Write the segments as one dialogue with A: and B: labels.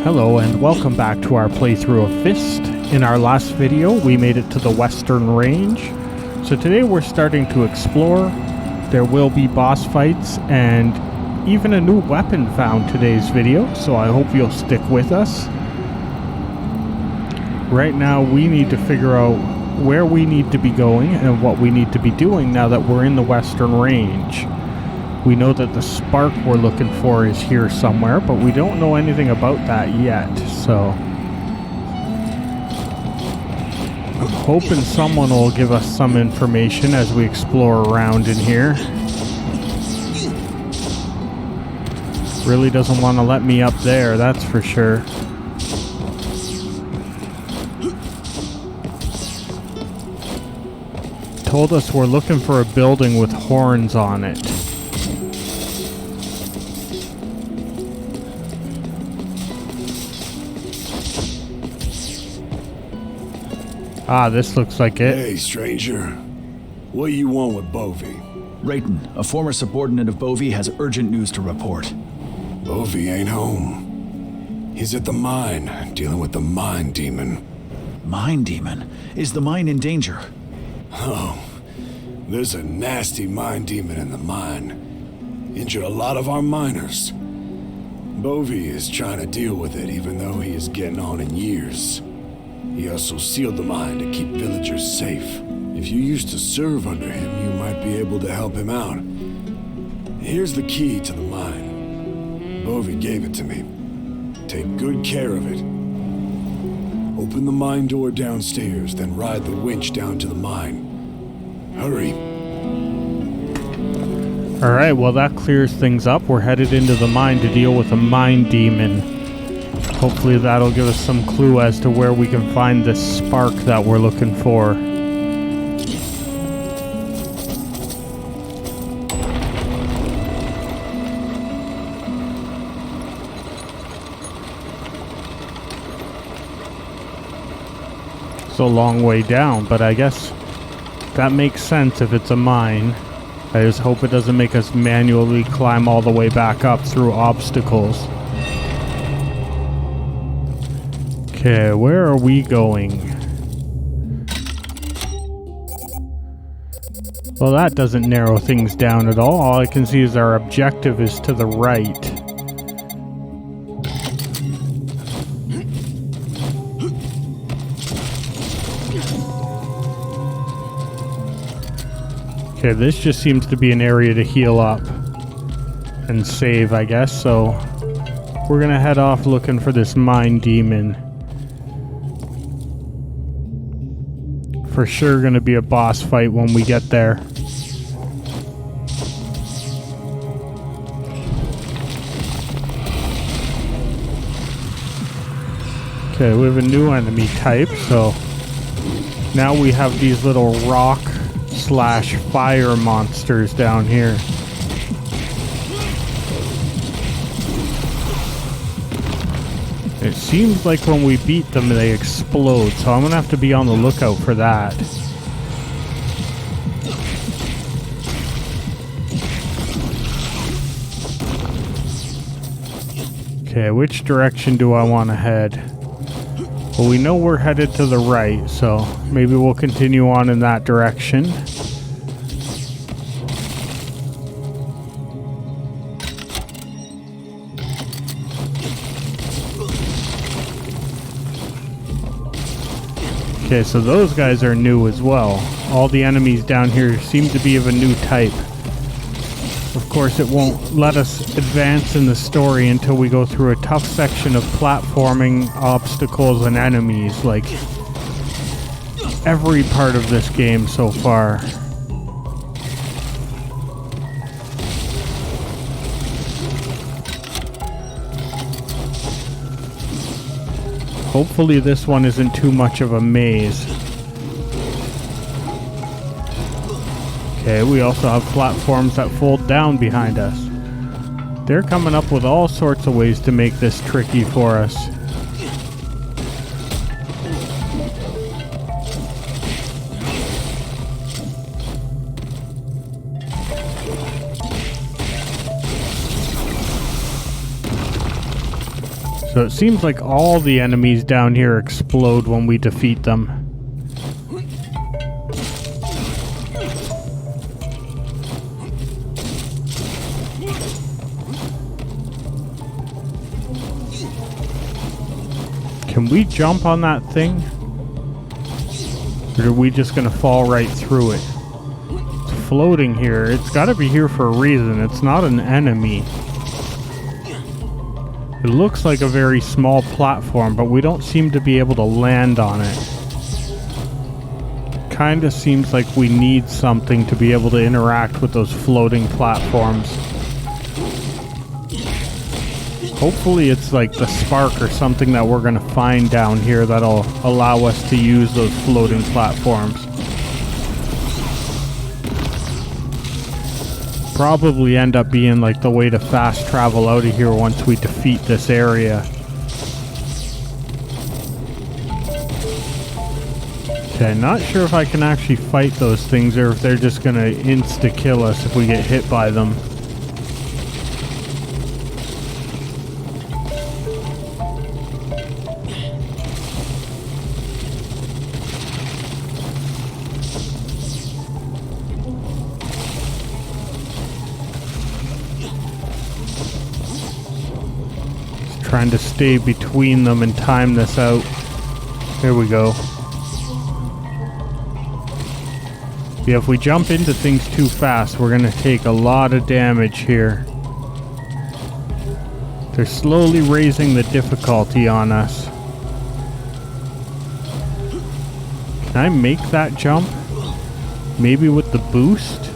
A: Hello and welcome back to our playthrough of F.I.S.T. In our last video, we made it to the Western Range. So today we're starting to explore. There will be boss fights and even a new weapon found today's video, so I hope you'll stick with us. Right now we need to figure out where we need to be going and what we need to be doing now that we're in the Western Range. We know that the spark we're looking for is here somewhere, but we don't know anything about that yet, so I'm hoping someone will give us some information as we explore around in here. Really doesn't want to let me up there, that's for sure. Told us we're looking for a building with horns on it. Ah, this looks like it.
B: Hey, stranger. What you want with Bovey?
C: Rayton, a former subordinate of Bovey, has urgent news to report.
B: Bovey ain't home. He's at the mine, dealing with the mine demon.
C: Mine demon? Is the mine in danger?
B: Oh, there's a nasty mine demon in the mine. Injured a lot of our miners. Bovey is trying to deal with it, even though he is getting on in years. He also sealed the mine to keep villagers safe. If you used to serve under him, you might be able to help him out. Here's the key to the mine. Bovey gave it to me. Take good care of it. Open the mine door downstairs, then ride the winch down to the mine. Hurry.
A: Alright, well that clears things up. We're headed into the mine to deal with a mine demon. Hopefully that'll give us some clue as to where we can find this spark that we're looking for. It's a long way down, but I guess that makes sense if it's a mine. I just hope it doesn't make us manually climb all the way back up through obstacles. Okay, where are we going? Well, that doesn't narrow things down at all. All I can see is our objective is to the right. Okay, this just seems to be an area to heal up and save, I guess, so we're gonna head off looking for this mine demon. For sure gonna be a boss fight when we get there. Okay, we have a new enemy type, so now we have these little rock/fire monsters down here. It seems like when we beat them, they explode, so I'm gonna have to be on the lookout for that. Okay, which direction do I want to head? Well, we know we're headed to the right, so maybe we'll continue on in that direction. Okay, so those guys are new as well. All the enemies down here seem to be of a new type. Of course, it won't let us advance in the story until we go through a tough section of platforming, obstacles, and enemies, like every part of this game so far. Hopefully this one isn't too much of a maze. Okay, we also have platforms that fold down behind us. They're coming up with all sorts of ways to make this tricky for us. So it seems like all the enemies down here explode when we defeat them. Can we jump on that thing? Or are we just gonna fall right through it? It's floating here. It's gotta be here for a reason. It's not an enemy. It looks like a very small platform, but we don't seem to be able to land on it. Kinda seems like we need something to be able to interact with those floating platforms. Hopefully it's like the spark or something that we're gonna find down here that'll allow us to use those floating platforms. Probably end up being like the way to fast travel out of here once we defeat this area. Okay, not sure if I can actually fight those things or if they're just gonna insta-kill us if we get hit by them. Trying to stay between them and time this out. Here we go. Yeah, if we jump into things too fast, we're gonna take a lot of damage here. They're slowly raising the difficulty on us. Can I make that jump? Maybe with the boost?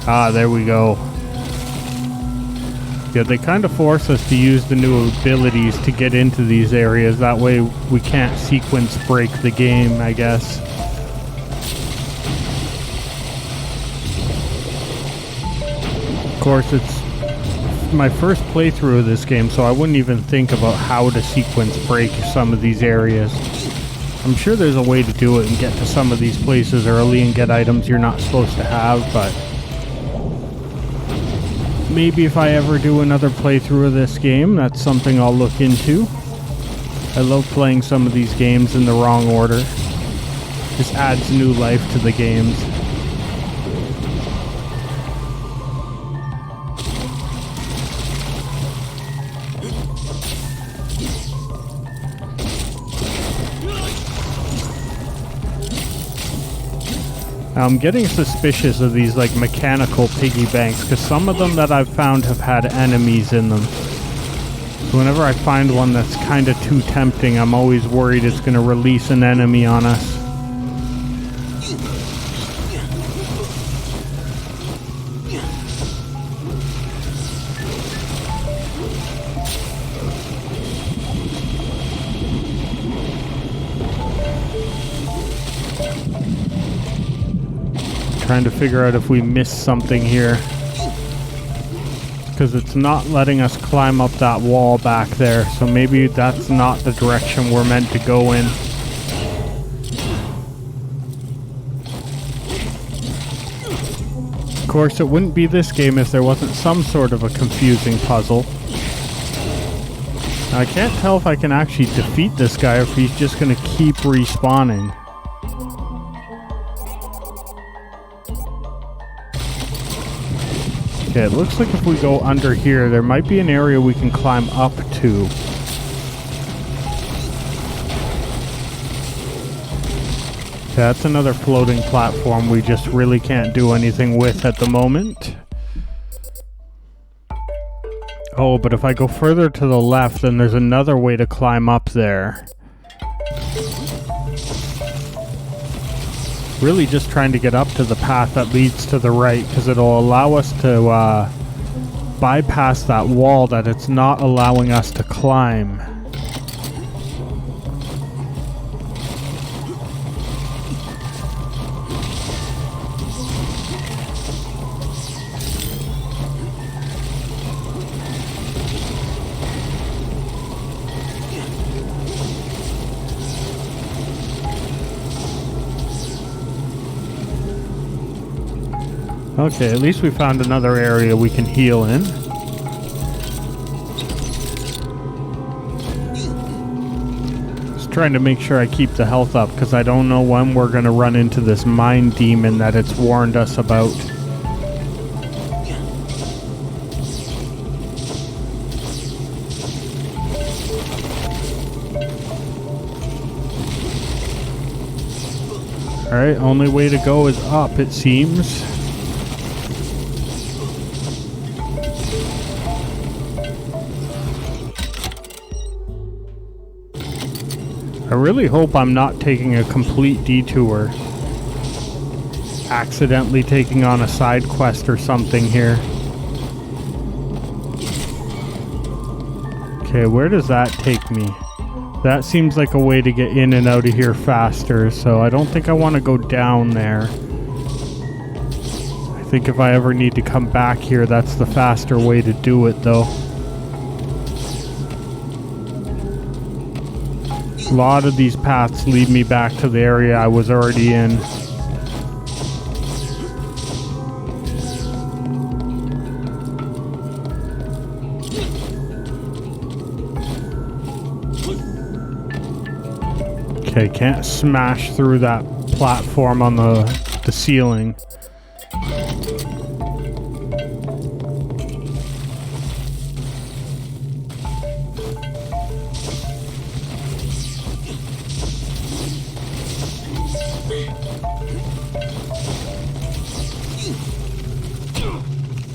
A: Ah, there we go. Yeah, they kind of force us to use the new abilities to get into these areas. That way we can't sequence break the game, I guess. Of course, it's my first playthrough of this game, so I wouldn't even think about how to sequence break some of these areas. I'm sure there's a way to do it and get to some of these places early and get items you're not supposed to have, but maybe if I ever do another playthrough of this game, that's something I'll look into. I love playing some of these games in the wrong order. Just adds new life to the games. I'm getting suspicious of these like mechanical piggy banks because some of them that I've found have had enemies in them. So whenever I find one that's kind of too tempting, I'm always worried it's going to release an enemy on us. Trying to figure out if we missed something here, because it's not letting us climb up that wall back there, so maybe that's not the direction we're meant to go in. Of course, it wouldn't be this game if there wasn't some sort of a confusing puzzle. Now, I can't tell if I can actually defeat this guy or if he's just going to keep respawning. Okay, it looks like if we go under here, there might be an area we can climb up to. Okay, that's another floating platform we just really can't do anything with at the moment. Oh, but if I go further to the left, then there's another way to climb up there. Really just trying to get up to the path that leads to the right, because it'll allow us to bypass that wall that it's not allowing us to climb. Okay, at least we found another area we can heal in. trying to make sure I keep the health up because I don't know when we're going to run into this mine demon that it's warned us about. Alright, only way to go is up, it seems. I really hope I'm not taking a complete detour. Accidentally taking on a side quest or something here. Okay, where does that take me? That seems like a way to get in and out of here faster, so I don't think I want to go down there. I think if I ever need to come back here, that's the faster way to do it, though. A lot of these paths lead me back to the area I was already in. Okay, can't smash through that platform on the ceiling.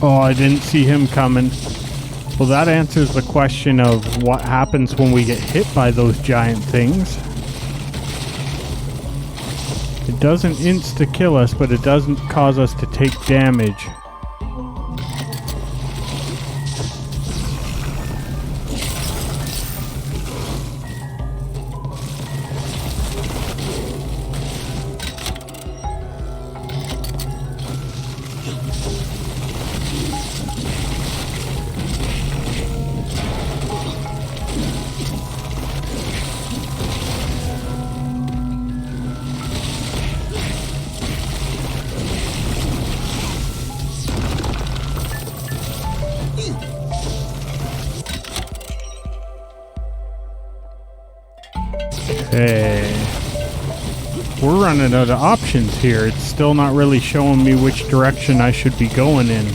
A: Oh, I didn't see him coming. Well, that answers the question of what happens when we get hit by those giant things. It doesn't insta-kill us, but it doesn't cause us to take damage. Okay. We're running out of options here. It's still not really showing me which direction I should be going in.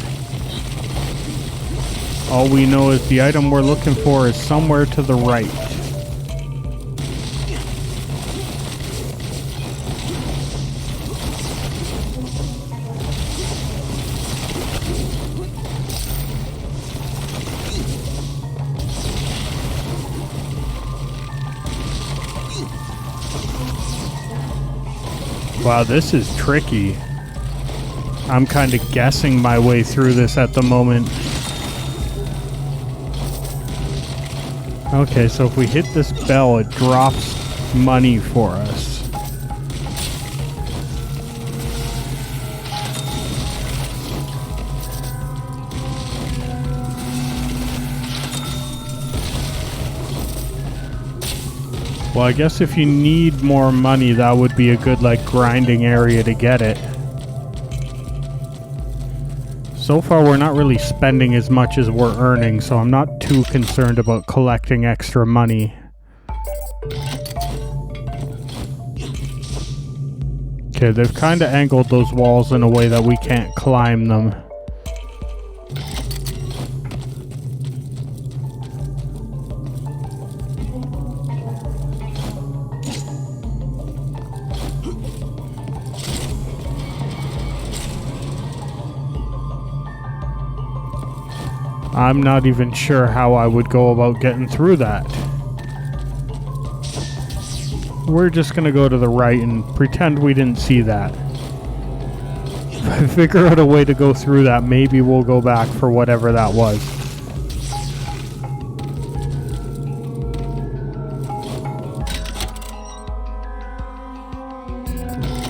A: All we know is the item we're looking for is somewhere to the right. Wow, this is tricky. I'm kind of guessing my way through this at the moment. Okay, so if we hit this bell, it drops money for us. Well, I guess if you need more money, that would be a good, like, grinding area to get it. So far, we're not really spending as much as we're earning, so I'm not too concerned about collecting extra money. Okay, they've kind of angled those walls in a way that we can't climb them. I'm not even sure how I would go about getting through that. We're just gonna go to the right and pretend we didn't see that. If I figure out a way to go through that, maybe we'll go back for whatever that was.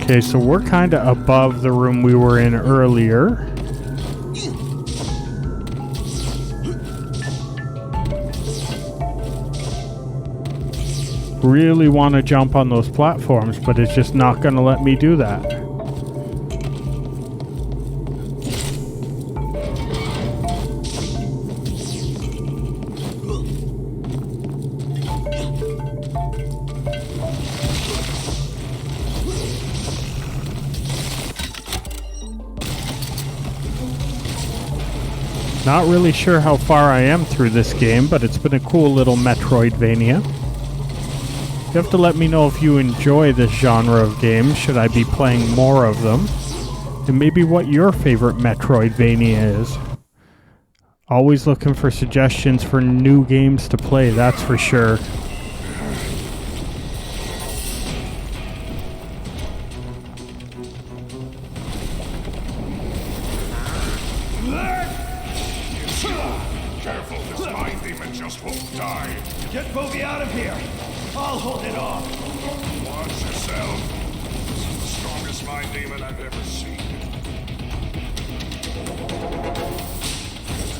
A: Okay, so we're kind of above the room we were in earlier. Really want to jump on those platforms, but it's just not going to let me do that. Not really sure how far I am through this game, but it's been a cool little Metroidvania. You have to let me know if you enjoy this genre of games, should I be playing more of them, and maybe what your favorite Metroidvania is. Always looking for suggestions for new games to play, that's for sure.
D: Careful, this mind demon just won't die.
E: Get Bovey out of here! I'll hold it off!
D: Watch yourself. This is the strongest mind demon I've ever seen.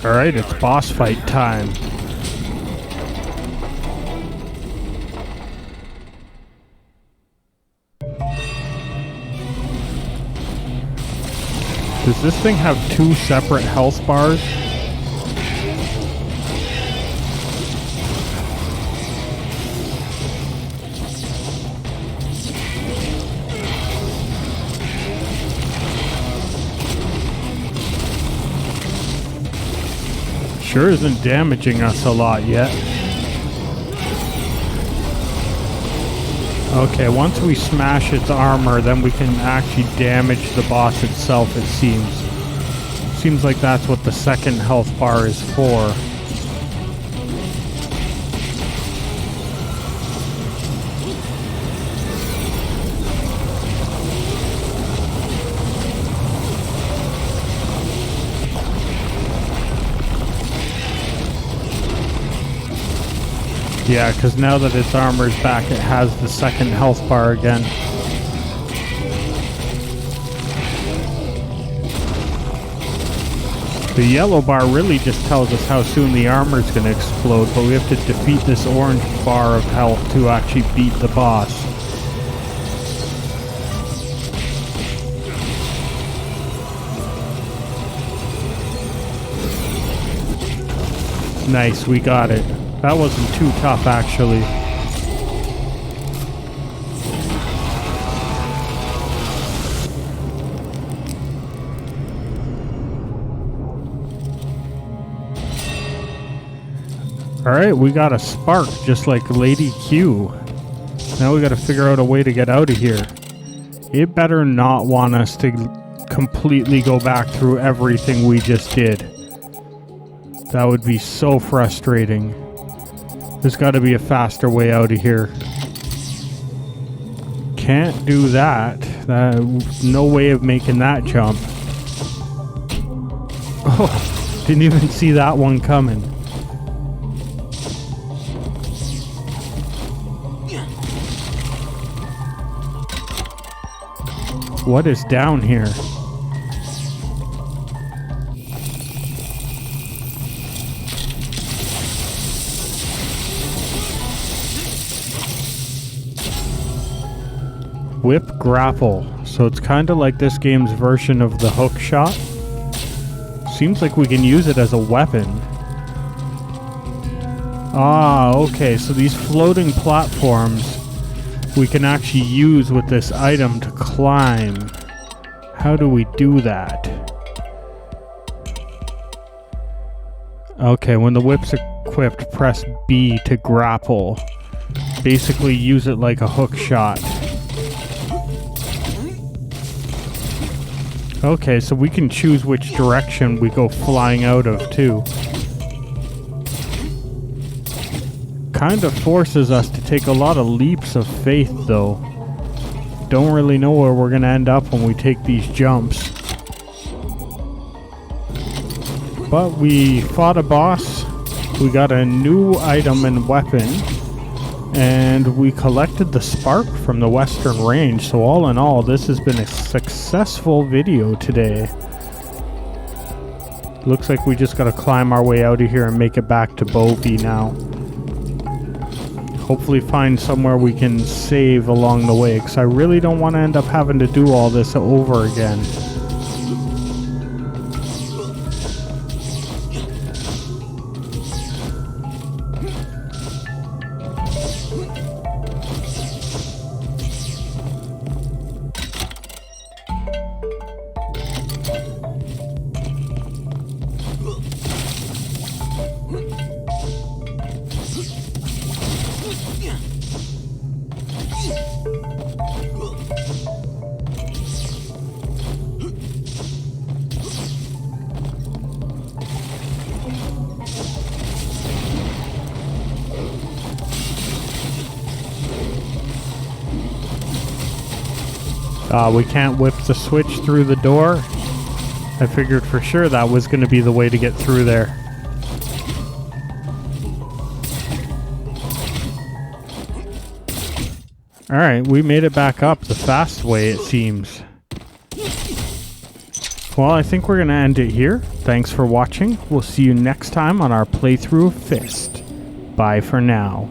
A: Alright, it's boss fight time. Does this thing have 2 separate health bars? Sure isn't damaging us a lot yet. Okay, once we smash its armor, then we can actually damage the boss itself, it seems. Seems like that's what the second health bar is for. Yeah, because now that its armor's back, it has the second health bar again. The yellow bar really just tells us how soon the armor's going to explode, but we have to defeat this orange bar of health to actually beat the boss. Nice, we got it. That wasn't too tough, actually. Alright, we got a spark, just like Lady Q. Now we gotta figure out a way to get out of here. It better not want us to completely go back through everything we just did. That would be so frustrating. There's got to be a faster way out of here. Can't do that. No way of making that jump. Oh, didn't even see that one coming. What is down here? Whip grapple. So it's kind of like this game's version of the hook shot. Seems like we can use it as a weapon. Ah, okay. So these floating platforms we can actually use with this item to climb. How do we do that? Okay, when the whip's equipped, press B to grapple. Basically use it like a hook shot. Okay, so we can choose which direction we go flying out of, too. Kind of forces us to take a lot of leaps of faith, though. Don't really know where we're going to end up when we take these jumps. But we fought a boss, we got a new item and weapon, and we collected the spark from the Western Range. So all in all, this has been a successful video today. Looks like we just got to climb our way out of here and make it back to Bovey now. Hopefully find somewhere we can save along the way, because I really don't want to end up having to do all this over again. We can't whip the switch through the door. I figured for sure that was going to be the way to get through there. Alright, we made it back up the fast way, it seems. Well, I think we're going to end it here. Thanks for watching. We'll see you next time on our playthrough of F.I.S.T. Bye for now.